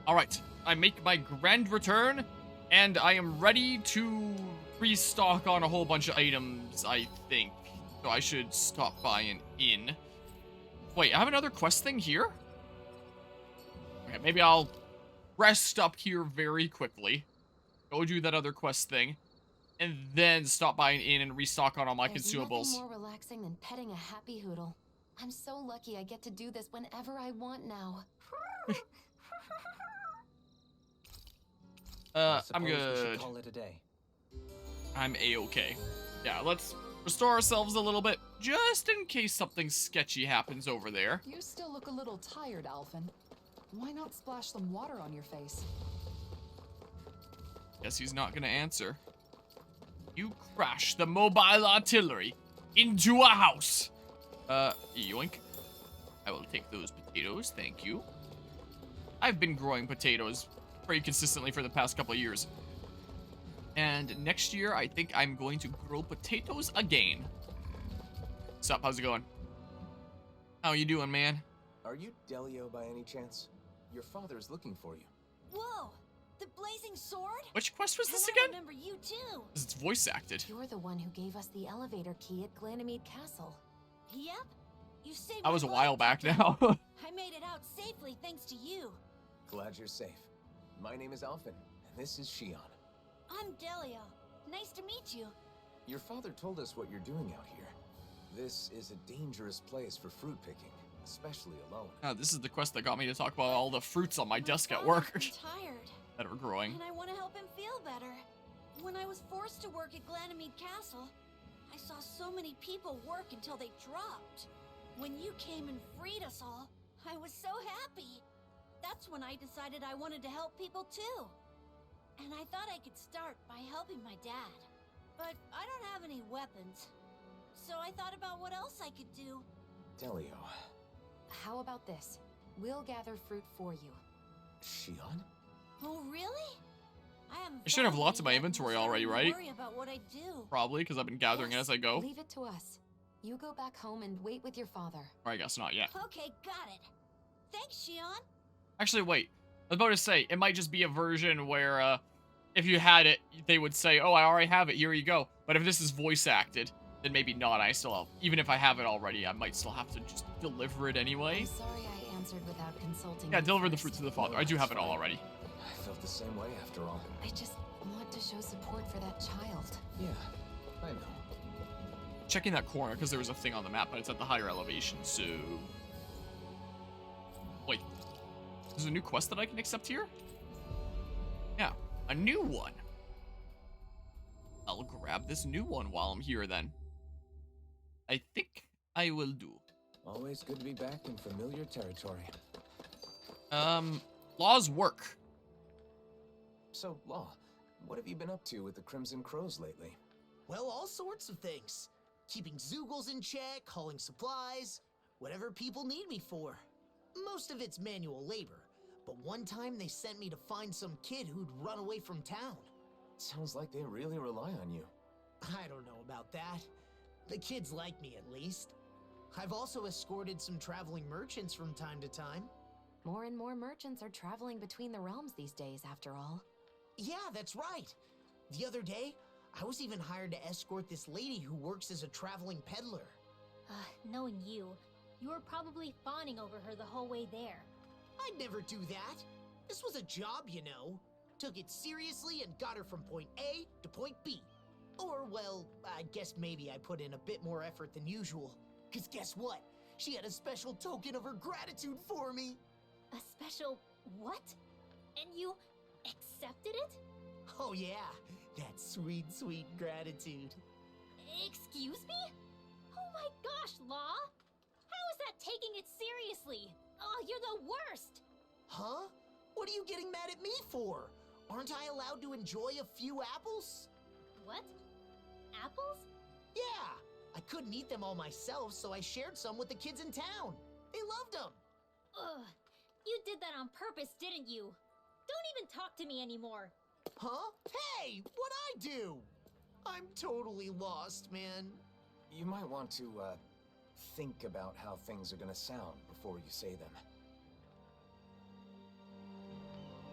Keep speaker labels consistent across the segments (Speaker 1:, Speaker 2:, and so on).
Speaker 1: Alright, I make my grand return, and I am ready to restock on a whole bunch of items, I think. So I should stop by an inn. Wait, I have another quest thing here? Okay, maybe I'll rest up here very quickly. Go do that other quest thing. And then stop by an inn and restock on all my consumables.
Speaker 2: There's nothing more relaxing than petting a happy hoodle. I'm so lucky I get to do this whenever I want now.
Speaker 1: I'm good.
Speaker 3: We should call it a day.
Speaker 1: I'm a-okay. Yeah, let's restore ourselves a little bit, just in case something sketchy happens over there.
Speaker 4: You still look a little tired, Alphen. Why not splash some water on your face?
Speaker 1: Guess he's not gonna answer. You crash the mobile artillery into a house. Yoink. I will take those potatoes, thank you. I've been growing potatoes pretty consistently for the past couple of years. And next year, I think I'm going to grow potatoes again. What's up? How's it going? How you doing, man?
Speaker 3: Are you Delio by any chance? Your father is looking for you.
Speaker 5: Whoa! The blazing sword?
Speaker 1: Which quest was this
Speaker 5: And
Speaker 1: again?
Speaker 5: I remember you too.
Speaker 1: It's voice acted.
Speaker 2: You're the one who gave us the elevator key at Ganymede Castle.
Speaker 5: Yep. You saved
Speaker 1: That was a
Speaker 5: my
Speaker 1: while
Speaker 5: life,
Speaker 1: back
Speaker 5: Captain.
Speaker 1: now.
Speaker 5: I made it out safely thanks to you.
Speaker 3: Glad you're safe. My name is Alphen, and this is Shion.
Speaker 5: I'm Delio. Nice to meet you.
Speaker 3: Your father told us what you're doing out here. This is a dangerous place for fruit picking, especially alone.
Speaker 1: This is the quest that got me to talk about all the fruits on my desk at
Speaker 5: father's
Speaker 1: work
Speaker 5: been tired,
Speaker 1: that are growing.
Speaker 5: and I want to help him feel better. When I was forced to work at Ganymede Castle, I saw so many people work until they dropped. When you came and freed us all, I was so happy. That's when I decided I wanted to help people too. And I thought I could start by helping my dad. But I don't have any weapons. So I thought about what else I could do.
Speaker 3: Delio.
Speaker 2: How about this? We'll gather fruit for you.
Speaker 3: Shion?
Speaker 5: Oh, really?
Speaker 1: I should have lots of my inventory already, right?
Speaker 5: Worry about what I do.
Speaker 1: Probably, because I've been gathering it as I go.
Speaker 2: Leave it to us. You go back home and wait with your father.
Speaker 1: Or I guess not yet.
Speaker 5: Okay, got it. Thanks, Shion.
Speaker 1: Actually, wait. I was about to say, it might just be a version where, if you had it, they would say, oh, I already have it, here you go. But if this is voice acted, then maybe not. I still have, even if I have it already, I might still have to just deliver it anyway.
Speaker 2: I'm sorry I answered without consulting
Speaker 1: Yeah,
Speaker 2: you
Speaker 1: deliver the
Speaker 2: first.
Speaker 1: fruit to the father. I do have it all already.
Speaker 3: I felt the same way after all.
Speaker 2: I just want to show support for that child.
Speaker 3: Yeah, I know.
Speaker 1: Checking that corner, because there was a thing on the map, but it's at the higher elevation, so... Wait. There's a new quest that I can accept here? Yeah, a new one. I'll grab this new one while I'm here, then. I think I will do.
Speaker 3: Always good to be back in familiar territory.
Speaker 1: Law's work.
Speaker 3: So, Law, what have you been up to with the Crimson Crows lately?
Speaker 6: Well, all sorts of things. Keeping Zoogles in check, hauling supplies, whatever people need me for. Most of it's manual labor, but one time they sent me to find some kid who'd run away from town.
Speaker 3: Sounds like they really rely on you.
Speaker 6: I don't know about that. The kids like me, at least. I've also escorted some traveling merchants from time to time.
Speaker 2: More and more merchants are traveling between the realms these days, after all.
Speaker 6: Yeah, that's right. The other day, I was even hired to escort this lady who works as a traveling peddler.
Speaker 7: Knowing you, you were probably fawning over her the whole way there.
Speaker 6: I'd never do that. This was a job, you know. Took it seriously and got her from point A to point B. Or, well, I guess maybe I put in a bit more effort than usual. 'Cause guess what? She had a special token of her gratitude for me.
Speaker 7: A special what? And you accepted it?
Speaker 6: Oh yeah, that sweet, sweet gratitude.
Speaker 7: Excuse me? Oh my gosh, Law! How is that taking it seriously? Oh, you're the worst!
Speaker 6: Huh? What are you getting mad at me for? Aren't I allowed to enjoy a few apples?
Speaker 7: What? Apples?
Speaker 6: Yeah, I couldn't eat them all myself, so I shared some with the kids in town. They loved them.
Speaker 7: Ugh, you did that on purpose, didn't you? Don't even talk to me anymore.
Speaker 6: Huh? Hey, what'd I do? I'm totally lost, man.
Speaker 3: You might want to, think about how things are gonna sound before you say them.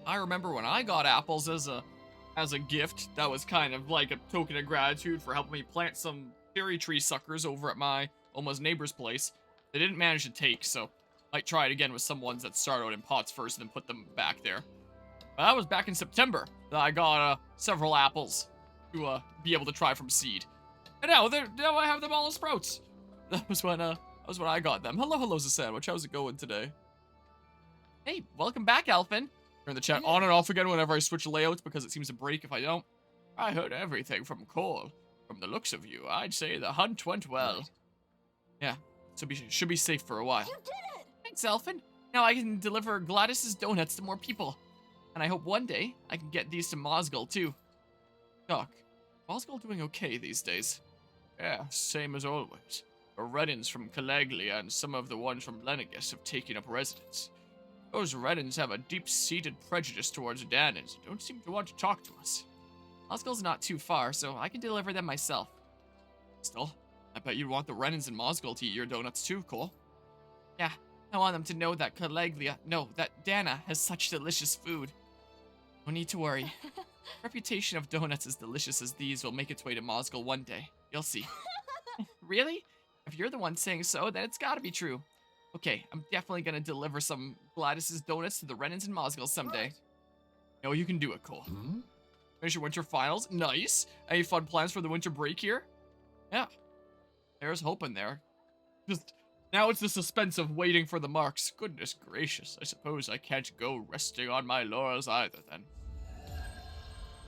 Speaker 1: I remember when I got apples as a gift, that was kind of like a token of gratitude for helping me plant some cherry tree suckers over at my almost neighbor's place. They didn't manage to take, so might try it again with some ones that start out in pots first and then put them back there. But that was back in September that I got several apples to be able to try from seed. And now I have them all as sprouts. That was when I got them. Hello, Sandwich. How's it going today? Hey, welcome back, Alphin. Turn the chat on and off again whenever I switch layouts because it seems to break if I don't. I heard everything from Cole. From the looks of you, I'd say the hunt went well. Right. Yeah, so should be safe for a while.
Speaker 5: You did it!
Speaker 1: Thanks, Alphin. Now I can deliver Gladys's donuts to more people. And I hope one day I can get these to Mosgul too. Doc, Mosgul doing okay these days? Yeah, same as always. The Renans from Caleglia and some of the ones from Lenegus have taken up residence. Those Renans have a deep-seated prejudice towards Danans and don't seem to want to talk to us. Mosgul's not too far, so I can deliver them myself. Still, I bet you'd want the Renans in Mosgul to eat your donuts too, Cole. Yeah, I want them to know that that Dana has such delicious food. No need to worry. Reputation of donuts as delicious as these will make its way to Mosgul one day. You'll see. Really? If you're the one saying so, then it's gotta be true. Okay, I'm definitely gonna deliver some Gladys's donuts to the Renans in Mosgul someday. Right. No, you can do it, Cole. Finish your winter finals. Nice. Any fun plans for the winter break here? Yeah. There's hope in there. Just now it's the suspense of waiting for the marks. Goodness gracious. I suppose I can't go resting on my laurels either then.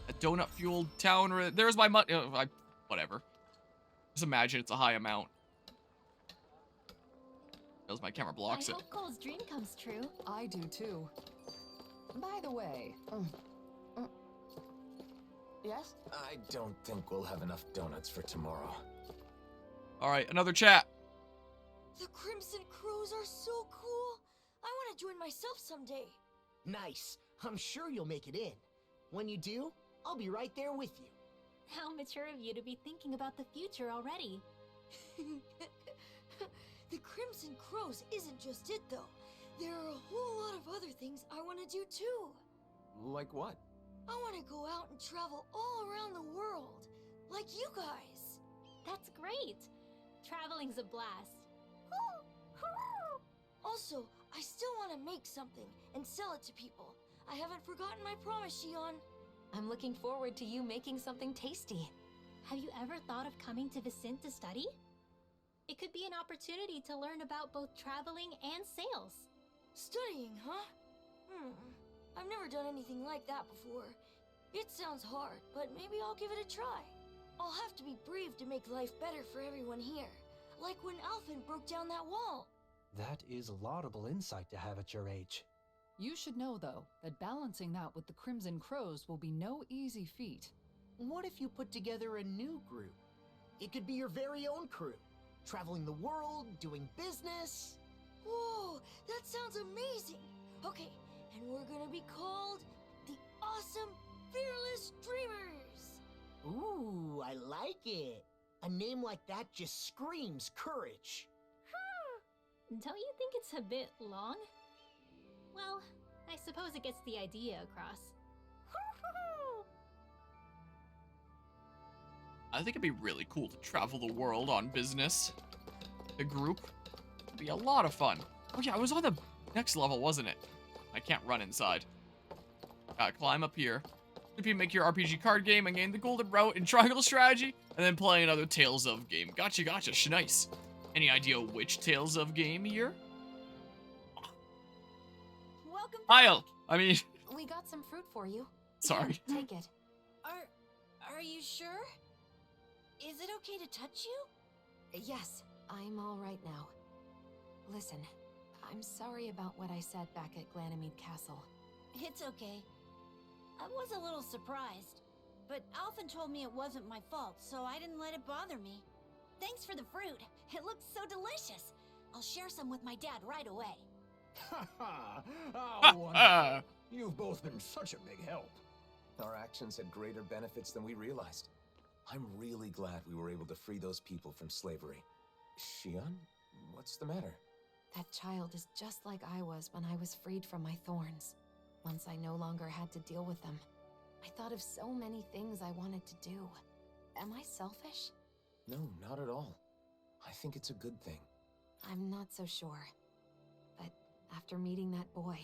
Speaker 1: A donut-fueled town. There's my money. Whatever. Just imagine it's a high amount. As my camera blocks
Speaker 7: I
Speaker 1: it.
Speaker 7: hope Cole's dream comes true.
Speaker 4: I do too. By the way,
Speaker 2: Yes?
Speaker 3: I don't think we'll have enough donuts for tomorrow.
Speaker 1: Alright, another chat.
Speaker 5: The Crimson Crows are so cool. I want to join myself someday.
Speaker 6: Nice. I'm sure you'll make it in. When you do, I'll be right there with you.
Speaker 7: How mature of you to be thinking about the future already.
Speaker 5: The Crimson Crows isn't just it, though. There are a whole lot of other things I want to do, too.
Speaker 3: Like what?
Speaker 5: I want to go out and travel all around the world, like you guys.
Speaker 7: That's great. Traveling's a blast.
Speaker 5: Also, I still want to make something and sell it to people. I haven't forgotten my promise, Shion.
Speaker 2: I'm looking forward to you making something tasty.
Speaker 7: Have you ever thought of coming to Vicent to study? It could be an opportunity to learn about both traveling and sales.
Speaker 5: Studying, huh? I've never done anything like that before. It sounds hard, but maybe I'll give it a try. I'll have to be brave to make life better for everyone here. Like when Alphin broke down that wall.
Speaker 8: That is laudable insight to have at your age.
Speaker 4: you should know, though, that balancing that with the Crimson Crows will be no easy feat.
Speaker 6: What if you put together a new group? It could be your very own crew. Traveling the world, doing business.
Speaker 5: Whoa, that sounds amazing. Okay, and we're gonna be called the Awesome Fearless Dreamers.
Speaker 6: Ooh, I like it. A name like that just screams courage.
Speaker 7: Don't you think it's a bit long? Well, I suppose it gets the idea across.
Speaker 1: I think it'd be really cool to travel the world on business. The group would be a lot of fun. Oh yeah, I was on the next level, wasn't it? I can't run inside. Gotta climb up here. If you make your RPG card game and gain the golden route in triangle strategy, and then play another Tales of game. Gotcha, nice. Any idea which Tales of game here?
Speaker 5: Welcome back.
Speaker 1: Kyle! I mean...
Speaker 2: We got some fruit for you.
Speaker 1: Sorry.
Speaker 2: Here, take it.
Speaker 5: Are you sure? Is it okay to touch you?
Speaker 2: Yes, I'm all right now. Listen, I'm sorry about what I said back at Ganymede Castle.
Speaker 5: It's okay. I was a little surprised, but Alphin told me it wasn't my fault, so I didn't let it bother me. Thanks for the fruit. It looks so delicious. I'll share some with my dad right away.
Speaker 9: Ha ha! Oh, wonderful. You've both been such a big help.
Speaker 3: Our actions had greater benefits than we realized. I'm really glad we were able to free those people from slavery. Shion, what's the matter?
Speaker 2: That child is just like I was when I was freed from my thorns. once I no longer had to deal with them. I thought of so many things I wanted to do. Am I selfish?
Speaker 3: No, not at all. I think it's a good thing.
Speaker 2: I'm not so sure. But after meeting that boy,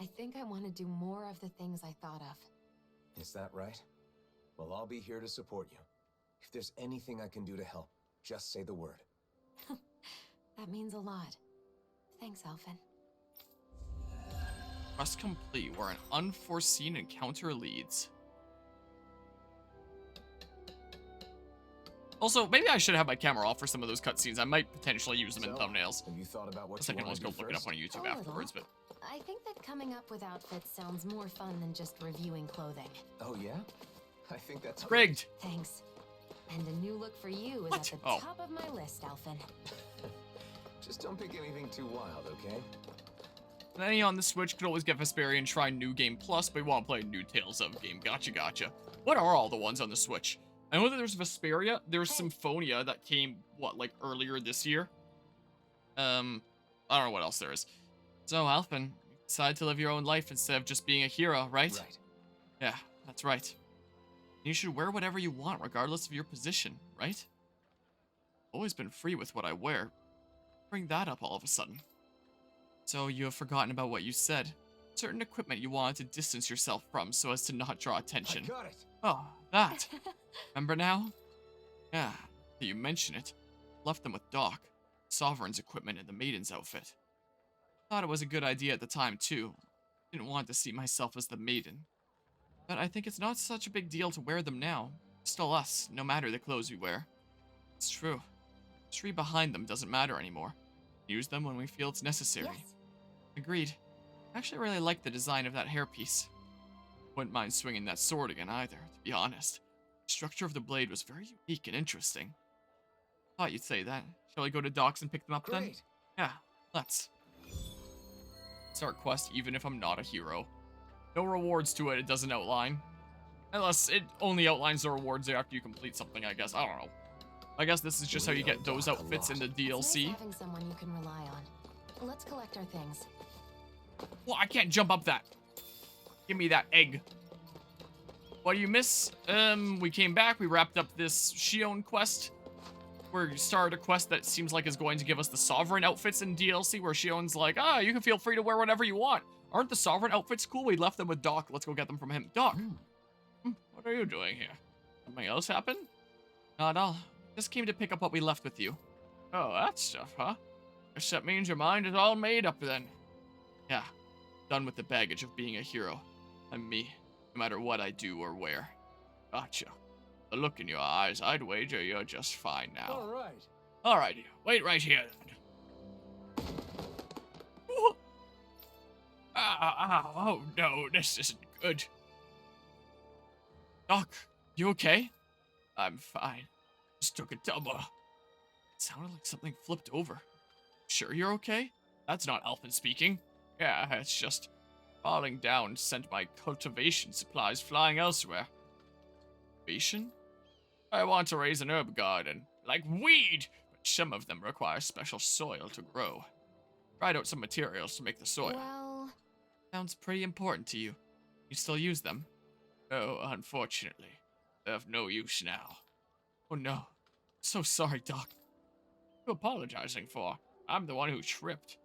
Speaker 2: I think I want to do more of the things I thought of.
Speaker 3: Is that right? Well, I'll be here to support you. If there's anything I can do to help, just say the word.
Speaker 2: That means a lot. Thanks, Alphen.
Speaker 1: Quest complete where an unforeseen encounter leads. Also, maybe I should have my camera off for some of those cutscenes. I might potentially use them in thumbnails.
Speaker 3: Have you thought about what
Speaker 1: The second
Speaker 3: you
Speaker 1: one's
Speaker 3: want
Speaker 1: go
Speaker 3: to do
Speaker 1: look it up
Speaker 3: first?
Speaker 1: on YouTube
Speaker 2: A
Speaker 1: afterwards, but
Speaker 2: little. I think that coming up with outfits sounds more fun than just reviewing clothing.
Speaker 3: Oh, yeah? I think that's
Speaker 1: rigged.
Speaker 2: Thanks. And a new look for you is
Speaker 1: What?
Speaker 2: at the
Speaker 1: Oh.
Speaker 2: top of my list, Alphen.
Speaker 3: Just don't pick anything too wild, okay?
Speaker 1: And any on the Switch could always get Vesperia and try New Game Plus, but we want to play New Tales of game. Gotcha. What are all the ones on the Switch? I know that there's Vesperia, there's Symphonia that came, what, like earlier this year? I don't know what else there is. So, Alphen, you decided to live your own life instead of just being a hero, right?
Speaker 3: Right.
Speaker 1: Yeah, that's right. You should wear whatever you want, regardless of your position, right? Always been free with what I wear. Bring that up all of a sudden. So you have forgotten about what you said. Certain equipment you wanted to distance yourself from so as to not draw attention.
Speaker 3: I got it.
Speaker 1: Oh, that. Remember now? Yeah, that you mention it. Left them with Doc, Sovereign's equipment and the Maiden's outfit. Thought it was a good idea at the time, too. Didn't want to see myself as the Maiden. But I think it's not such a big deal to wear them now. Still us, no matter the clothes we wear. It's true. The tree behind them doesn't matter anymore. Use them when we feel it's necessary.
Speaker 2: Yes.
Speaker 1: Agreed. I actually really like the design of that hairpiece. Wouldn't mind swinging that sword again either, to be honest. The structure of the blade was very unique and interesting. Thought you'd say that. Shall we go to Doc's and pick them up then?
Speaker 3: Great.
Speaker 1: Yeah, let's. Start quest even if I'm not a hero. No rewards to it, it doesn't outline. Unless it only outlines the rewards after you complete something, I guess. I don't know. I guess this is just how you get those outfits in the
Speaker 2: It's
Speaker 1: DLC.
Speaker 2: nice having someone you can rely on. Let's collect our things.
Speaker 1: Well, I can't jump up that. Give me that egg. What do you miss? We came back, we wrapped up this Shion quest. Where you started a quest that seems like is going to give us the Sovereign outfits in DLC, where Shion's like, you can feel free to wear whatever you want. Aren't the Sovereign outfits cool? We left them with Doc. Let's go get them from him. Doc, what are you doing here? Something else happened? Not at all. Just came to pick up what we left with you. Oh, that stuff, huh? Guess that means your mind is all made up then. Yeah, done with the baggage of being a hero. I'm me, no matter what I do or wear. Gotcha. The look in your eyes, I'd wager you're just fine now.
Speaker 9: All right.
Speaker 1: Alrighty, wait right here then. Oh no, this isn't good. Doc, you okay? I'm fine. Just took a tumble. It sounded like something flipped over. Sure you're okay? That's not Alphen speaking. Yeah, it's just falling down sent my cultivation supplies flying elsewhere. Cultivation? I want to raise an herb garden, like weed, but some of them require special soil to grow. Tried out some materials to make the soil.
Speaker 2: Well,
Speaker 1: Sounds pretty important to you. You still use them? Oh, unfortunately. They're of no use now. Oh no. So sorry, Doc. What are you apologizing for? I'm the one who tripped.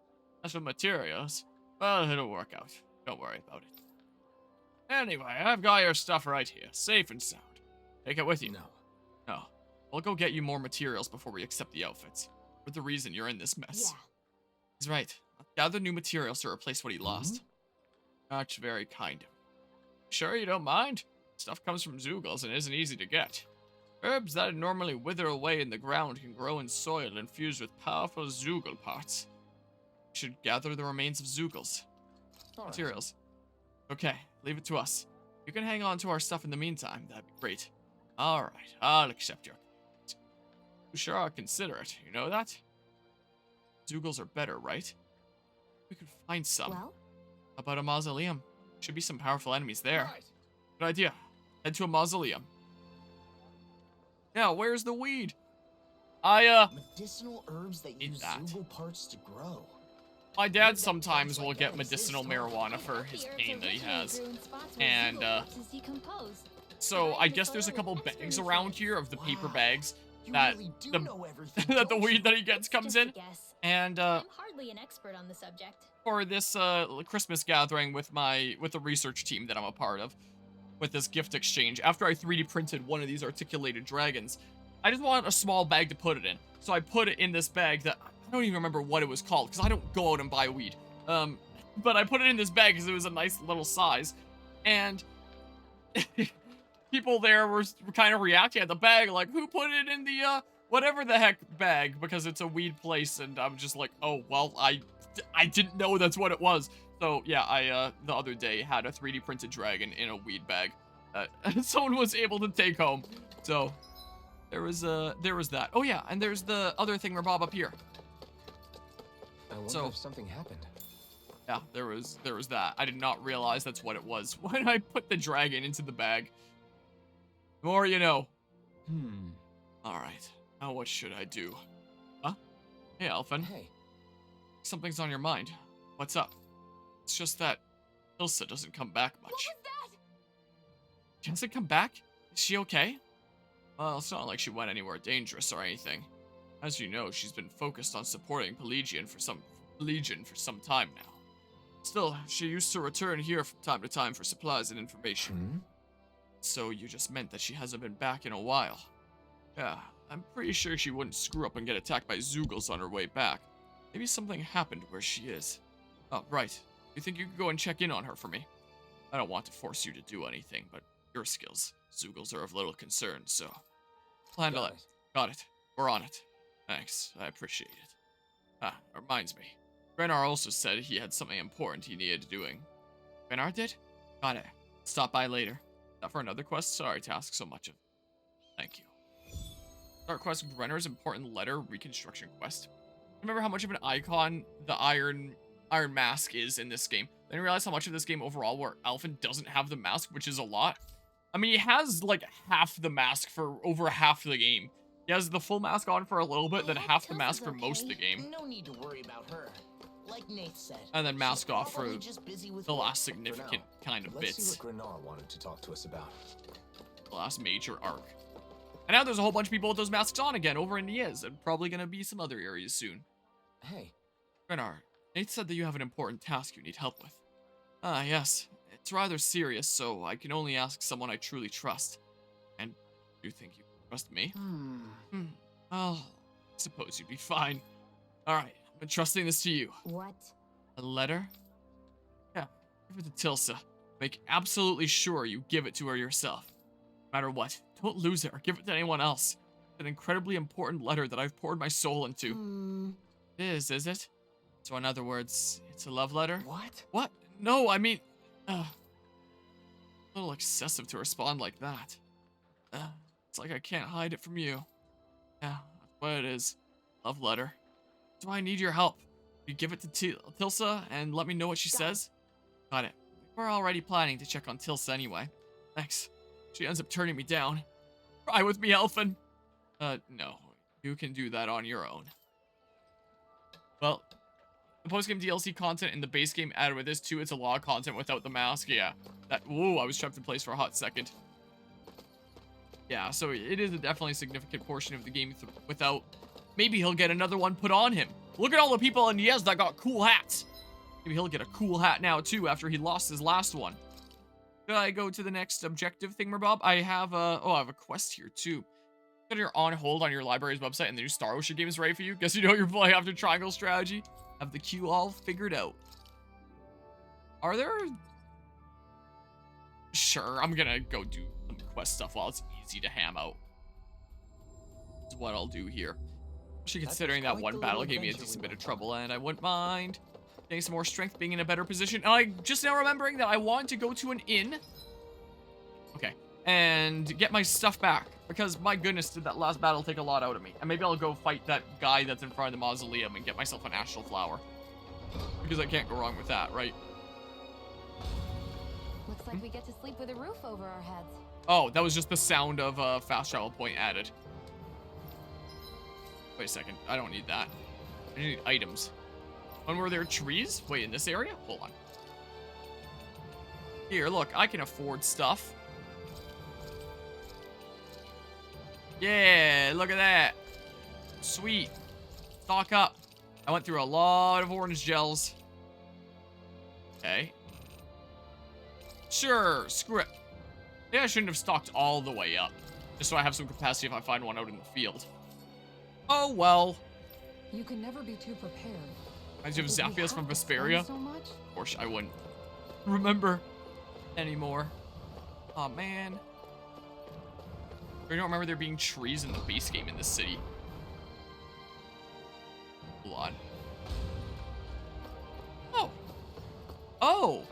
Speaker 1: As for materials, well, it'll work out. Don't worry about it. Anyway, I've got your stuff right here, safe and sound. Take it with you.
Speaker 3: No.
Speaker 1: No. We'll go get you more materials before we accept the outfits. For the reason you're in this mess.
Speaker 2: yeah.
Speaker 1: He's right. Let's gather new materials to replace what he lost. That's very kind of him. Sure you don't mind? Stuff comes from Zeugles and isn't easy to get. Herbs that normally wither away in the ground can grow in soil infused with powerful Zeugl parts. We should gather the remains of Zeugles.
Speaker 3: All right.
Speaker 1: Materials. Okay, leave it to us. You can hang on to our stuff in the meantime. That'd be great. Alright, I'll accept your comment. You sure are considerate, you know that? Zeugles are better, right? We could find some.
Speaker 2: Well,
Speaker 1: How about a mausoleum? Should be some powerful enemies there.
Speaker 3: Right.
Speaker 1: Good idea. Head to a mausoleum. Yeah, where's the weed?
Speaker 6: Medicinal herbs that
Speaker 1: Eat
Speaker 6: use
Speaker 1: that.
Speaker 6: Zeugl parts to grow.
Speaker 1: My dad sometimes will get medicinal marijuana for his pain that he has. And, so I guess there's a couple bags around here of the paper bags that that the weed that he gets comes in. And,
Speaker 7: I'm hardly an expert on the subject.
Speaker 1: for this, Christmas gathering with the research team that I'm a part of, with this gift exchange, after I 3D printed one of these articulated dragons, I just wanted a small bag to put it in. So I put it in this bag that, I don't even remember what it was called, because I don't go out and buy weed. But I put it in this bag because it was a nice little size. And people there were kind of reacting at the bag, like, who put it in the, whatever the heck bag, because it's a weed place. And I'm just like, oh, well, I didn't know that's what it was. So yeah, I, the other day had a 3D printed dragon in a weed bag that someone was able to take home. So there was that. Oh yeah, and there's the other thing Bob up here.
Speaker 3: I wonder if something happened.
Speaker 1: Yeah, there was that. I did not realize that's what it was when I put the dragon into the bag. The more you know. Alright, now what should I do? Huh? Hey, Elfin.
Speaker 3: Hey.
Speaker 1: Something's on your mind. What's up? It's just that Ilsa doesn't come back much.
Speaker 5: What was that?
Speaker 1: She doesn't come back? Is she okay? Well, it's not like she went anywhere dangerous or anything. As you know, she's been focused on supporting Legion for some time now. Still, she used to return here from time to time for supplies and information. So you just meant that she hasn't been back in a while. Yeah, I'm pretty sure she wouldn't screw up and get attacked by Zoogles on her way back. Maybe something happened where she is. Oh, right. You think you could go and check in on her for me? I don't want to force you to do anything, but your skills, Zoogles, are of little concern, so... Plan to let... Got it. We're on it. Thanks. I appreciate it. Ah, reminds me. Grenar also said he had something important he needed doing. Grenar did? Got it. Stop by later. Not for another quest? Sorry to ask so much of... Thank you. Start quest Grenar's important letter reconstruction quest. Remember how much of an icon the Iron Mask is in this game. Then I realized how much of this game overall where Alphen doesn't have the mask, which is a lot. I mean, he has like half the mask for over half the game. He has the full mask on for a little bit, then half the mask for most of the game.
Speaker 6: No need to worry about her. Like Nate said.
Speaker 1: And then mask off for
Speaker 6: just busy with
Speaker 1: the last significant kind of
Speaker 3: Let's
Speaker 1: bits.
Speaker 3: see what Grenar wanted to talk to us about.
Speaker 1: The last major arc. And now there's a whole bunch of people with those masks on again over in Niez, and probably gonna be some other areas soon.
Speaker 3: Hey.
Speaker 1: Grenar, Nate said that you have an important task you need help with. Ah, yes. It's rather serious, so I can only ask someone I truly trust. And you think you can trust me? Well, I suppose you'd be fine. Alright, I'm entrusting this to you.
Speaker 2: What?
Speaker 1: A letter? Yeah, give it to Tilsa. Make absolutely sure you give it to her yourself. No matter what, don't lose it or give it to anyone else. It's an incredibly important letter that I've poured my soul into. It is it? So in other words, it's a love letter?
Speaker 3: What?
Speaker 1: What? No, I mean... a little excessive to respond like that. It's like I can't hide it from you. Yeah, that's what it is. Love letter. Do I need your help? You give it to Tilsa and let me know what she says? Got it. We're already planning to check on Tilsa anyway. Thanks. She ends up turning me down. Cry with me, Elfin. No. You can do that on your own. Well, the post-game DLC content in the base game added with this too. It's a lot of content without the mask. Yeah. That. Whoa, I was trapped in place for a hot second. Yeah, so it is definitely a significant portion of the game without... Maybe he'll get another one put on him. Look at all the people in Niez that got cool hats. Maybe he'll get a cool hat now too after he lost his last one. Should I go to the next objective thingamabob? I have I have a quest here too. That you're on hold on your library's website and the new Star Ocean game is ready for you. Guess you know you're playing after Triangle Strategy. Have the queue all figured out. Are there... Sure, I'm gonna go do some quest stuff while it's easy to ham out. That's what I'll do here. Especially considering that one battle gave me a decent bit of trouble, and I wouldn't mind getting some more strength, being in a better position. And I just now remembering that I want to go to an inn. Okay. And get my stuff back. Because, my goodness, did that last battle take a lot out of me. And maybe I'll go fight that guy that's in front of the mausoleum and get myself an astral flower. Because I can't go wrong with that, right?
Speaker 2: Looks like we get to sleep with a roof over our heads.
Speaker 1: Oh, that was just the sound of fast travel point added. Wait a second. I don't need that. I need items. When were there trees? Wait, in this area? Hold on. Here, look, I can afford stuff. Yeah, look at that. Sweet. Stock up. I went through a lot of orange gels. Okay. Sure, screw it. Maybe I shouldn't have stocked all the way up. Just so I have some capacity if I find one out in the field. Oh, well.
Speaker 4: You can never be too prepared.
Speaker 1: Reminds you of
Speaker 4: Did you
Speaker 1: Zaphias from
Speaker 4: have to
Speaker 1: Vesperia?
Speaker 4: spend so much?
Speaker 1: Of course, I wouldn't remember anymore. Oh man. I don't remember there being trees in the base game in this city. Hold on. Oh. Oh.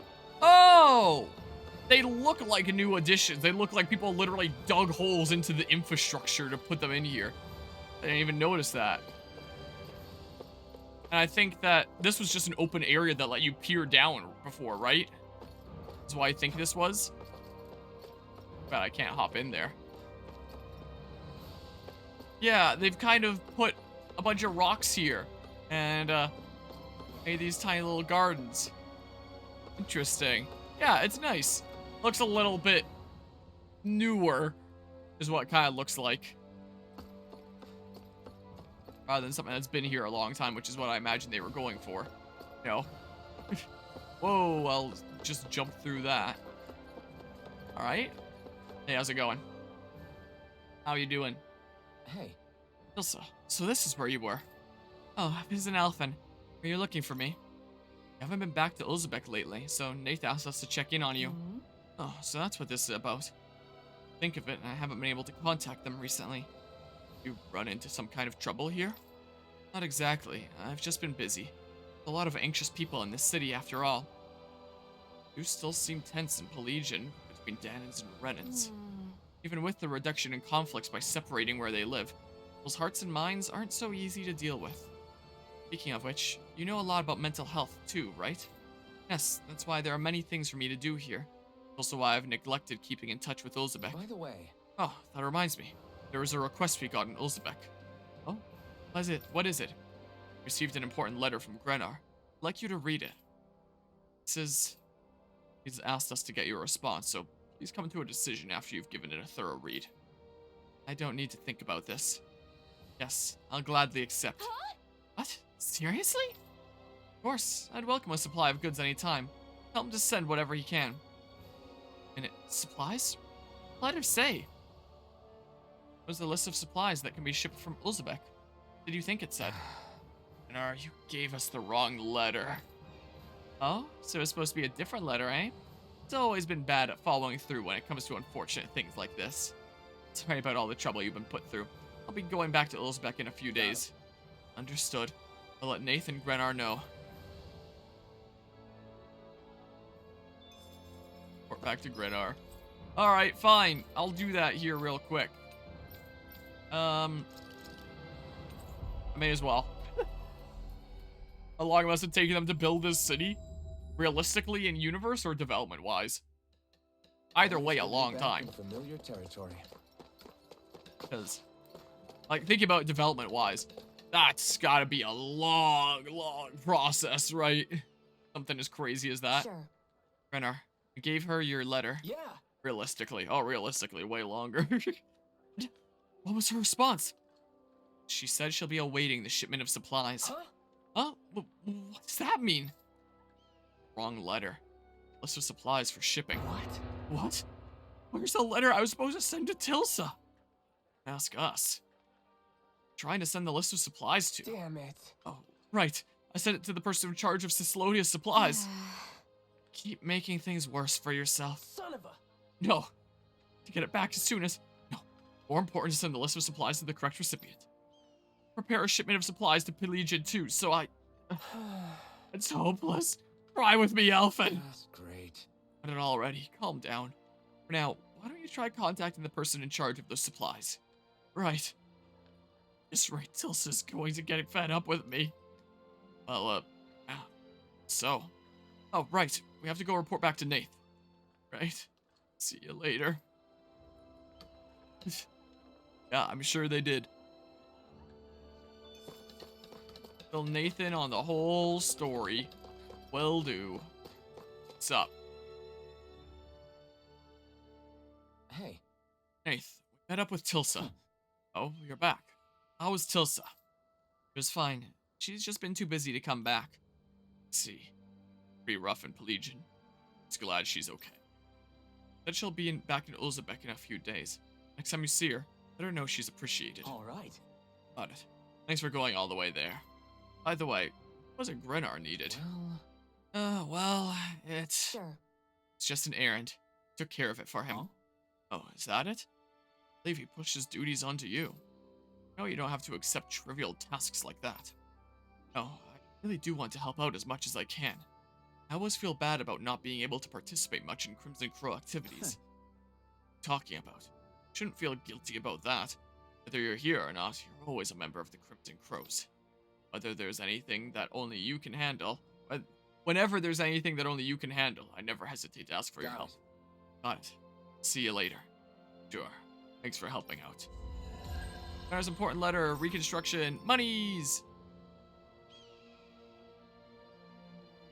Speaker 1: Oh! They look like new additions. They look like people literally dug holes into the infrastructure to put them in here. I didn't even notice that. And I think that this was just an open area that let you peer down before, right? That's why I think this was. But I can't hop in there. Yeah, they've kind of put a bunch of rocks here. And, made these tiny little gardens. Interesting. Yeah, it's nice. Looks a little bit newer, is what it kind of looks like. Rather than something that's been here a long time, which is what I imagine they were going for. You know? Whoa, I'll just jump through that. Alright. Hey, how's it going? How you doing?
Speaker 3: Hey,
Speaker 1: Ilsa, so this is where you were. Oh, this is an Elfin. Are you looking for me? I haven't been back to Uzbek lately, so Nath asked us to check in on you.
Speaker 4: Mhm.
Speaker 1: Oh, so that's what this is about. Think of it, I haven't been able to contact them recently. You run into some kind of trouble here? Not exactly. I've just been busy. A lot of anxious people in this city, after all. You still seem tense and Pelagian between Danans and Renans. Even with the reduction in conflicts by separating where they live, those hearts and minds aren't so easy to deal with. Speaking of which, you know a lot about mental health too, right? Yes, that's why there are many things for me to do here. Also why I've neglected keeping in touch with Ulzebek.
Speaker 3: by the way,
Speaker 1: Oh, that reminds me. There was a request we got in Ulzebek. Oh? What is it? Received an important letter from Grenar. I'd like you to read it. It says he's asked us to get you a response, so please come to a decision after you've given it a thorough read. I don't need to think about this. Yes, I'll gladly accept. What? Seriously? Of course, I'd welcome a supply of goods any time. Tell him to send whatever he can. And supplies? Let her say. There's a list of supplies that can be shipped from Ulzebek. Did you think it said? Grenar, you gave us the wrong letter. Oh, so it's supposed to be a different letter, eh? It's always been bad at following through when it comes to unfortunate things like this. Sorry about all the trouble you've been put through. I'll be going back to Ulzbek in a few days. Understood. I'll let Nathan and Grenar know. Report back to Grenar. Alright, fine. I'll do that here real quick. I may as well. How long must it take them to build this city? Realistically, in universe or development-wise? Either way, a long time.
Speaker 3: Familiar territory.
Speaker 1: Because, like, think about development-wise. That's gotta be a long, long process, right? Something as crazy as that.
Speaker 2: Sure.
Speaker 1: Grenar, I gave her your letter.
Speaker 3: Yeah.
Speaker 1: Realistically. Oh, realistically, way longer. What was her response? She said she'll be awaiting the shipment of supplies.
Speaker 3: Huh?
Speaker 1: Huh? What does that mean? Wrong letter. List of supplies for shipping. What? Where's the letter I was supposed to send to Tilsa? Ask us. Trying to send the list of supplies to.
Speaker 3: Damn it.
Speaker 1: Oh, right. I sent it to the person in charge of Cislodia's supplies. Keep making things worse for yourself.
Speaker 3: Son of a...
Speaker 1: No. To get it back as soon as... No. More important to send the list of supplies to the correct recipient. Prepare a shipment of supplies to Pelagian too, so I... It's hopeless. Cry with me, Elfin.
Speaker 3: That's great.
Speaker 1: Got it already. Calm down. For now, why don't you try contacting the person in charge of the supplies? Right. This rate, Tilsa's going to get fed up with me. Well, so. Oh, right. We have to go report back to Nath. Right? See you later. Yeah, I'm sure they did. Fill Nathan on the whole story. Will do. What's up?
Speaker 3: Hey,
Speaker 1: Nath, we met up with Tilsa. Oh, you're back. How was Tilsa? It was fine. She's just been too busy to come back. Let's see. Pretty rough in Pelagian. Just glad she's okay. Said she'll be back in Ulzebek in a few days. Next time you see her, let her know she's appreciated.
Speaker 3: all right.
Speaker 1: Got it. Thanks for going all the way there. By the way, wasn't Grenar needed? Well, it's
Speaker 2: Sure.
Speaker 1: just an errand. Took care of it for him.
Speaker 3: Huh?
Speaker 1: Oh, is that it? I believe he pushed his duties onto you. No, you don't have to accept trivial tasks like that. No, I really do want to help out as much as I can. I always feel bad about not being able to participate much in Crimson Crow activities. Talking about. Shouldn't feel guilty about that. Whether you're here or not, you're always a member of the Crimson Crows. Whether there's anything that only you can handle, whenever there's anything that only you can handle, I never hesitate to ask for your help. Got it. See you later. Sure. Thanks for helping out. There's an important letter, reconstruction, monies!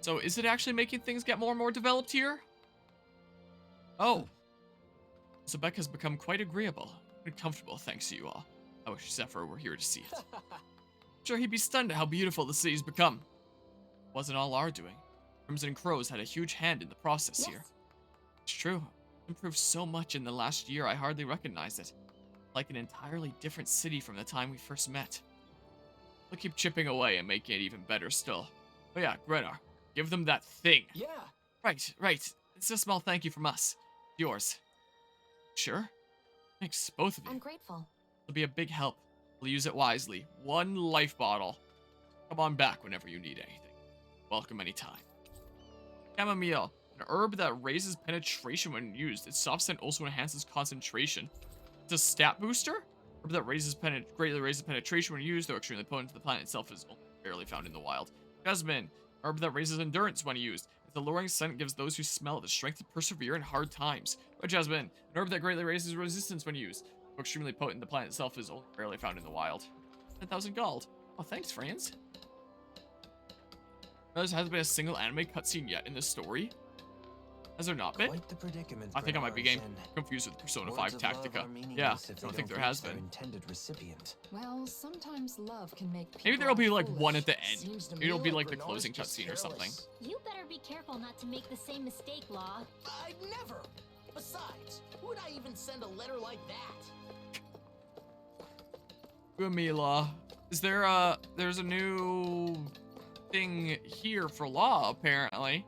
Speaker 1: So is it actually making things get more and more developed here? Oh. Zebek has become quite agreeable and comfortable thanks to you all. I wish Zephyr were here to see it. Sure, he'd be stunned at how beautiful the city's become. It wasn't all our doing. Crimson Crows had a huge hand in the process here. It's true. It's improved so much in the last year I hardly recognize it. Like an entirely different city from the time we first met. We'll keep chipping away and making it even better still. Oh yeah, Grenar, give them that thing.
Speaker 3: Yeah.
Speaker 1: Right. It's a small thank you from us. Yours. Sure? Thanks, both of you.
Speaker 2: I'm grateful.
Speaker 1: It'll be a big help. We'll use it wisely. 1 life bottle. Come on back whenever you need anything. Welcome anytime. Chamomile. An herb that raises penetration when used. Its soft scent also enhances concentration. It's a stat booster? Herb that greatly raises penetration when used, though extremely potent. The plant itself is rarely found in the wild. Jasmine. Herb that raises endurance when used. Its alluring scent gives those who smell it the strength to persevere in hard times. But Jasmine. An herb that greatly raises resistance when used. Though extremely potent, the plant itself is only rarely found in the wild. 10,000 gold. Oh, thanks, friends. There hasn't been a single anime cutscene yet in this story. Has there not been?
Speaker 8: Quite the predicament,
Speaker 1: I think I might be getting
Speaker 8: Grenard,
Speaker 1: confused with Persona
Speaker 8: and
Speaker 1: 5
Speaker 8: words of love
Speaker 1: Tactica.
Speaker 8: are meaningless
Speaker 1: Yeah,
Speaker 8: if
Speaker 1: I
Speaker 8: they
Speaker 1: don't think there
Speaker 8: reach
Speaker 1: has
Speaker 8: their
Speaker 1: been.
Speaker 8: intended recipient.
Speaker 4: Well, sometimes love can make people
Speaker 1: Maybe there'll be like
Speaker 4: foolish.
Speaker 1: one at the end.
Speaker 6: Seems to
Speaker 1: Maybe it'll
Speaker 6: me
Speaker 1: be like the
Speaker 6: Grenard's
Speaker 1: closing
Speaker 6: just
Speaker 1: cutscene or something.
Speaker 6: careless.
Speaker 7: You better be careful not to make the same mistake, Law.
Speaker 6: I'd never. Besides, who would I even send a letter like that?
Speaker 1: Mila, is there there's a new thing here for Law apparently.